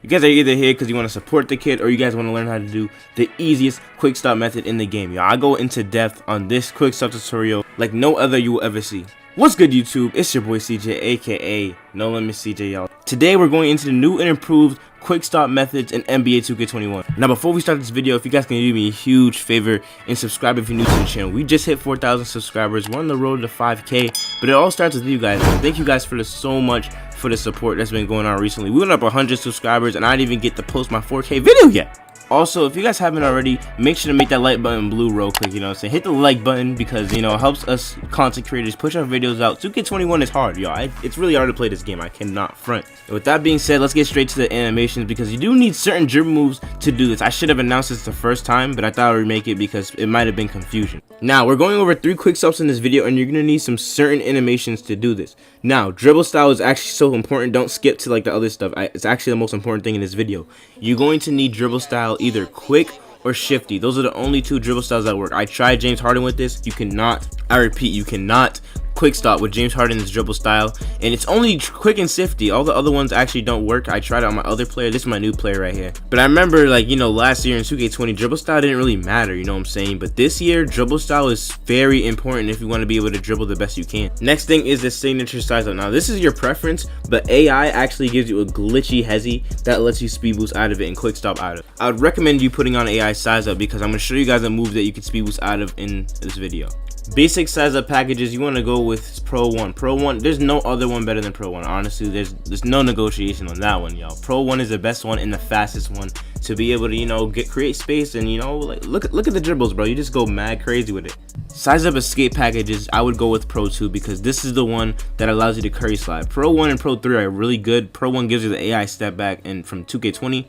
You guys are either here because you want to support the kid or you guys want to learn how to do the easiest quick stop method in the game. Y'all, I go into depth on this quick stop tutorial like no other you will ever see. What's good, YouTube? It's your boy CJ, aka No Limit CJ, y'all. Today we're going into the new and improved quick stop methods in NBA 2K21. Now, before we start this video, if you guys can do me a huge favor and subscribe if you're new to the channel. We just hit 4,000 subscribers. We're on the road to 5K, but it all starts with you guys. Thank you guys for so much for the support that's been going on recently. We went up 100 subscribers, and I didn't even get to post my 4K video yet. Also, if you guys haven't already, make sure to make that like button blue real quick, you know what I'm saying? Hit the like button because, you know, it helps us content creators push our videos out. 2K21 is hard, y'all. It's really hard to play this game. I cannot front. And with that being said, let's get straight to the animations because you do need certain dribble moves to do this. I should have announced this the first time, but I thought I would remake it because it might have been confusion. Now, we're going over 3 quick stops in this video, and you're going to need some certain animations to do this. Now, dribble style is actually so important. Don't skip to like the other stuff. It's actually the most important thing in this video. You're going to need dribble style either quick or shifty. Those are the only 2 dribble styles that work. I tried James Harden with this. You cannot, I repeat, you cannot quick stop with James Harden's dribble style, and it's only quick and shifty. All the other ones actually don't work. I tried it on my other player. This is my new player right here. But I remember, like, you know, last year in 2K20, dribble style didn't really matter, you know what I'm saying? But this year, dribble style is very important if you want to be able to dribble the best you can. Next thing is the signature size up. Now, this is your preference, but AI actually gives you a glitchy hezzy that lets you speed boost out of it and quick stop out of it. I would recommend you putting on AI size up because I'm going to show you guys a move that you can speed boost out of in this video. Basic size up packages, you want to go with Pro 1. Pro 1, there's no other one better than Pro 1. Honestly, there's no negotiation on that one, y'all. Pro 1 is the best one and the fastest one to be able to, you know, create space and, you know, like look at the dribbles, bro. You just go mad crazy with it. Size up escape packages, I would go with Pro 2 because this is the one that allows you to curry slide. Pro 1 and Pro 3 are really good. Pro 1 gives you the AI step back and from 2K20,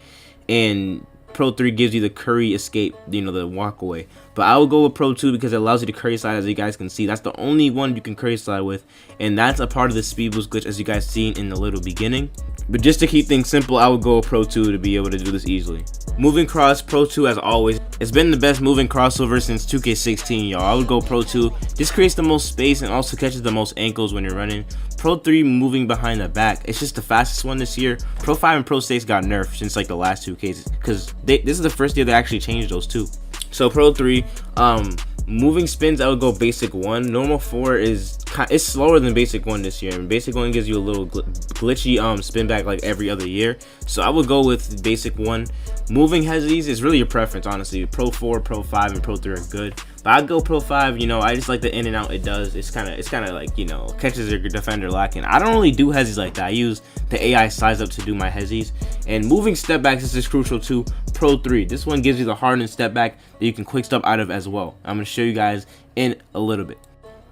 and Pro 3 gives you the curry escape, you know, the walk away. But I will go with Pro 2 because it allows you to curry slide, as you guys can see. That's the only one you can curry slide with, and that's a part of the speed boost glitch, as you guys seen in the little beginning. But just to keep things simple, I would go with Pro 2 to be able to do this easily. Moving cross, Pro 2 as always. It's been the best moving crossover since 2K16, y'all. I would go Pro 2. This creates the most space and also catches the most ankles when you're running. Pro 3 moving behind the back. It's just the fastest one this year. Pro 5 and Pro 6 got nerfed since like the last 2 cases because this is the first year they actually changed those 2. So Pro 3, moving spins, I would go basic 1. Normal 4 is it's slower than basic 1 this year, and basic 1 gives you a little glitchy spin back like every other year. So I would go with basic 1. Moving hezzies is really your preference, honestly. Pro 4, Pro 5, and Pro 3 are good, but I'd go Pro 5. You know, I just like the in and out it does. It's kind of like, you know, catches your defender lacking. I don't really do hezzies like that. I use the AI size up to do my hezzies. And moving step backs is crucial too. Pro 3, this one gives you the hardened step back that you can quick stop out of as well. I'm going to show you guys in a little bit.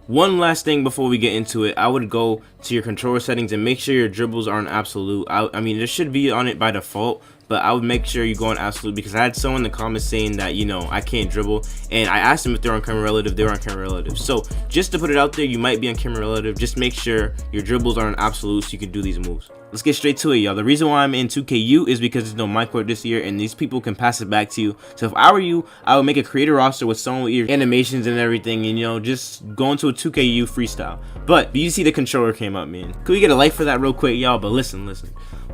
One last thing before we get into it, I would go to your controller settings and make sure your dribbles are on absolute. I mean, there should be on it by default, but I would make sure you go on absolute because I had someone in the comments saying that, you know, I can't dribble, and I asked them if they're on camera relative. They were on camera relative. So just to put it out there, you might be on camera relative. Just make sure your dribbles are on absolute so you can do these moves. Let's get straight to it, y'all. The reason why I'm in 2KU is because there's no mic court this year, and these people can pass it back to you. So if I were you, I would make a creator roster with someone with your animations and everything, and, you know, just go into a 2KU freestyle. But you see the controller came up, man. Could we get a like for that real quick, y'all? But listen.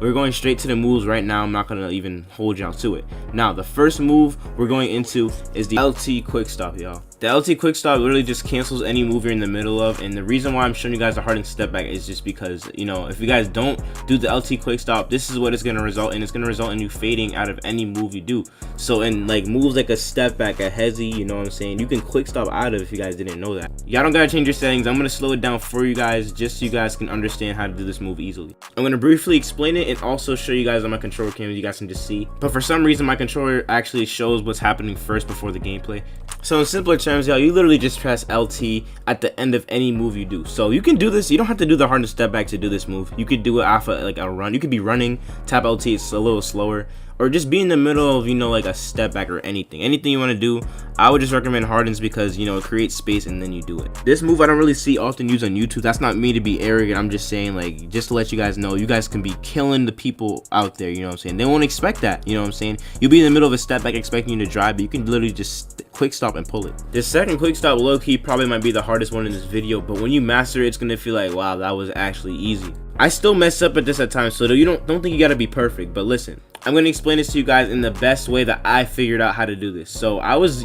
We're going straight to the moves right now. I'm not going to even hold y'all to it. Now, the first move we're going into is the LT quick stop, y'all. The LT quick stop literally just cancels any move you're in the middle of, and the reason why I'm showing you guys the hardened step back is just because, you know, if you guys don't do the LT quick stop, this is what it's going to result in. It's going to result in you fading out of any move you do. So in like moves like a step back, a hezzy, you know what I'm saying, you can quick stop out of if you guys didn't know that. Y'all don't gotta change your settings. I'm going to slow it down for you guys just so you guys can understand how to do this move easily. I'm going to briefly explain it and also show you guys on my controller cam, you guys can just see. But for some reason my controller actually shows what's happening first before the gameplay. So in simpler terms, y'all, you literally just press LT at the end of any move you do. So you can do this. You don't have to do the hardened step back to do this move. You could do it off of like a run. You could be running, tap LT, it's a little slower, or just be in the middle of, you know, like a step back or anything you want to do. I would just recommend hardens because, you know, it creates space and then you do it. This move I don't really see often used on YouTube. That's not me to be arrogant. I'm just saying, like, just to let you guys know, you guys can be killing the people out there, you know what I'm saying? They won't expect that, you know what I'm saying? You'll be in the middle of a step back expecting you to drive, but you can literally just quick stop and pull it. This second quick stop low-key probably might be the hardest one in this video, but when you master it, it's gonna feel like, wow, that was actually easy. I still mess up at this at times, so you don't think you gotta be perfect, but listen, I'm going to explain this to you guys in the best way that I figured out how to do this. So I was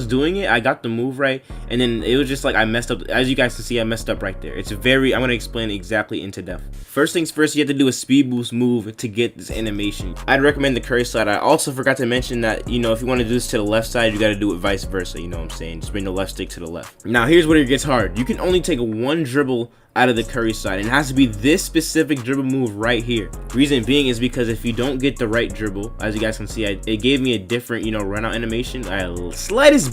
doing it, I got the move right, and then it was just like I messed up. As you guys can see, I messed up right there. It's I'm going to explain it exactly into depth. First things first, you have to do a speed boost move to get this animation. I'd recommend the curry slide. I also forgot to mention that, you know, if you want to do this to the left side, you got to do it vice versa, you know what I'm saying? Just bring the left stick to the left. Now here's where it gets hard. You can only take one dribble out of the curry slide, and it has to be this specific dribble move right here. Reason being is because if you don't get the right dribble, as you guys can see, it gave me a different, you know, run out animation by the slightest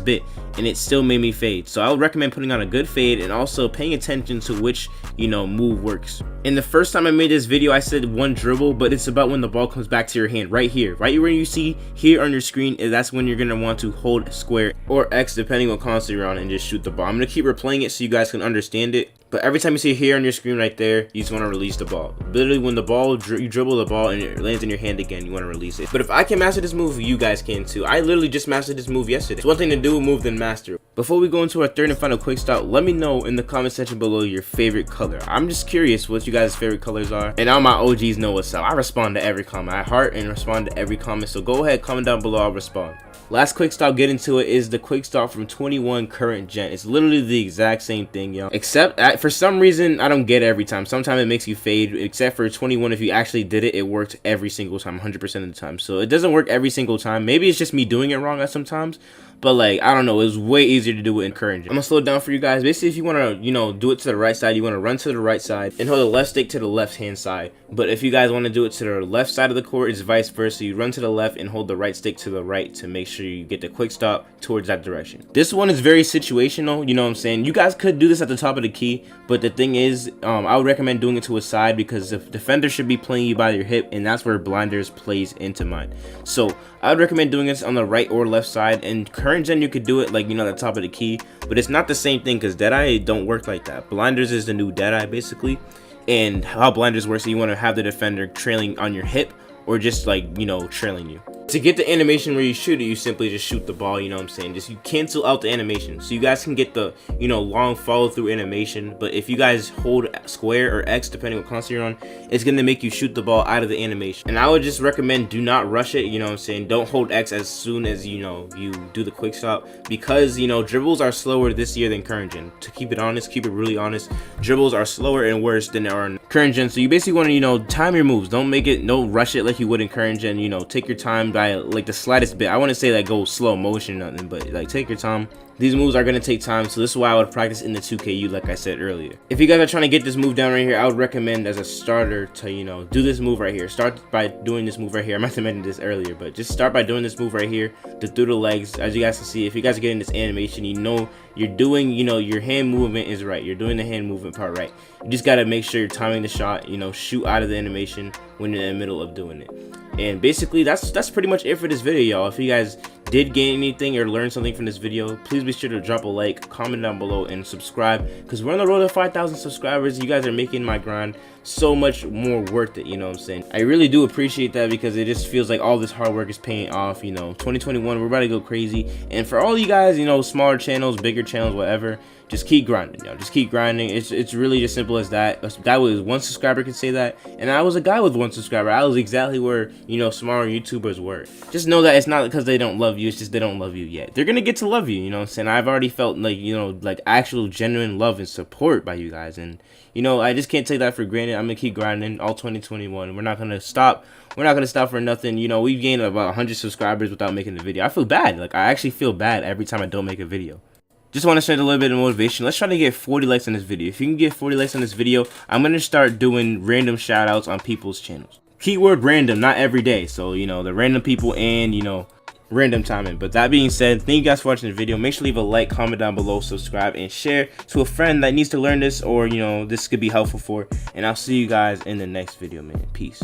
bit, and it still made me fade. So I would recommend putting on a good fade and also paying attention to which, you know, move works. And the first time I made this video, I said one dribble, but it's about when the ball comes back to your hand right here, right where you see here on your screen. That's when you're gonna want to hold square or X depending on console you're on and just shoot the ball. I'm gonna keep replaying it so you guys can understand it. But every time you see here on your screen right there, you just want to release the ball. Literally, when the ball, you dribble the ball and it lands in your hand again, you want to release it. But if I can master this move, you guys can too. I literally just mastered this move yesterday. It's one thing to do a move than master. Before we go into our third and final quick stop, let me know in the comment section below your favorite color. I'm just curious what you guys' favorite colors are. And all my OGs know what's up. I respond to every comment. I heart and respond to every comment. So go ahead, comment down below. I'll respond. Last quick stop, get into it, is the quick stop from 21 current gen. It's literally the exact same thing, y'all. Except for some reason, I don't get it every time. Sometimes it makes you fade. Except for 21, if you actually did it, it worked every single time, 100% of the time. So it doesn't work every single time. Maybe it's just me doing it wrong at sometimes. But like, I don't know, it's way easier to do it in current gen. I'm gonna slow it down for you guys. Basically, if you wanna, you know, do it to the right side, you wanna run to the right side and hold the left stick to the left hand side. But if you guys wanna do it to the left side of the court, it's vice versa. You run to the left and hold the right stick to the right to make sure you get the quick stop towards that direction. This one is very situational, you know what I'm saying? You guys could do this at the top of the key, but the thing is, I would recommend doing it to a side because the defender should be playing you by your hip, and that's where blinders plays into mine. So I would recommend doing this on the right or left side. And current gen, you could do it like, you know, at the top of the key, but it's not the same thing because Deadeye don't work like that. Blinders is the new Deadeye basically, and how blinders works, so you want to have the defender trailing on your hip or just like, you know, trailing you. To get the animation where you shoot it, you simply just shoot the ball, you know what I'm saying? Just you cancel out the animation so you guys can get the, you know, long follow through animation. But if you guys hold square or X depending on what console you're on, it's gonna make you shoot the ball out of the animation. And I would just recommend do not rush it, you know what I'm saying? Don't hold X as soon as, you know, you do the quick stop, because, you know, dribbles are slower this year than current gen. To keep it honest, keep it really honest, dribbles are slower and worse than they are in current gen. So you basically want to, you know, time your moves. Don't rush it like you would in current gen. You know, take your time by like the slightest bit. I wouldn't say like go slow motion or nothing, but like take your time. These moves are going to take time, so this is why I would practice in the 2KU like I said earlier. If you guys are trying to get this move down right here, I would recommend as a starter to, you know, do this move right here. Start by doing this move right here. I might have mentioned this earlier, but just start by doing this move right here through the legs. As you guys can see, if you guys are getting this animation, you know you're doing, you know, your hand movement is right. You're doing the hand movement part right. You just got to make sure you're timing the shot, you know, shoot out of the animation when you're in the middle of doing it. And basically that's pretty much it for this video, y'all. If you guys did gain anything or learn something from this video, please be sure to drop a like, comment down below, and subscribe, because we're on the road to 5,000 subscribers. You guys are making my grind so much more worth it, you know what I'm saying? I really do appreciate that, because it just feels like all this hard work is paying off. You know, 2021, we're about to go crazy. And for all you guys, you know, smaller channels, bigger channels, whatever, just keep grinding, y'all. Just keep grinding. It's really as simple as that. A guy with 1 subscriber can say that, and I was a guy with 1 subscriber. I was exactly where, you know, smaller YouTubers were. Just know that it's not because they don't love you, it's just they don't love you yet. They're gonna get to love you, you know what I'm saying? I've already felt like, you know, like actual genuine love and support by you guys, and you know, I just can't take that for granted. I'm gonna keep grinding all 2021. We're not gonna stop. We're not gonna stop for nothing. You know, we've gained about 100 subscribers without making a video. I feel bad. Like, I actually feel bad every time I don't make a video. Just want to share a little bit of motivation. Let's try to get 40 likes on this video. If you can get 40 likes on this video, I'm going to start doing random shout outs on people's channels. Keyword random, not every day. So, you know, the random people and, you know, random timing. But that being said, thank you guys for watching the video. Make sure to leave a like, comment down below, subscribe, and share to a friend that needs to learn this, or, you know, this could be helpful for. And I'll see you guys in the next video, man. Peace.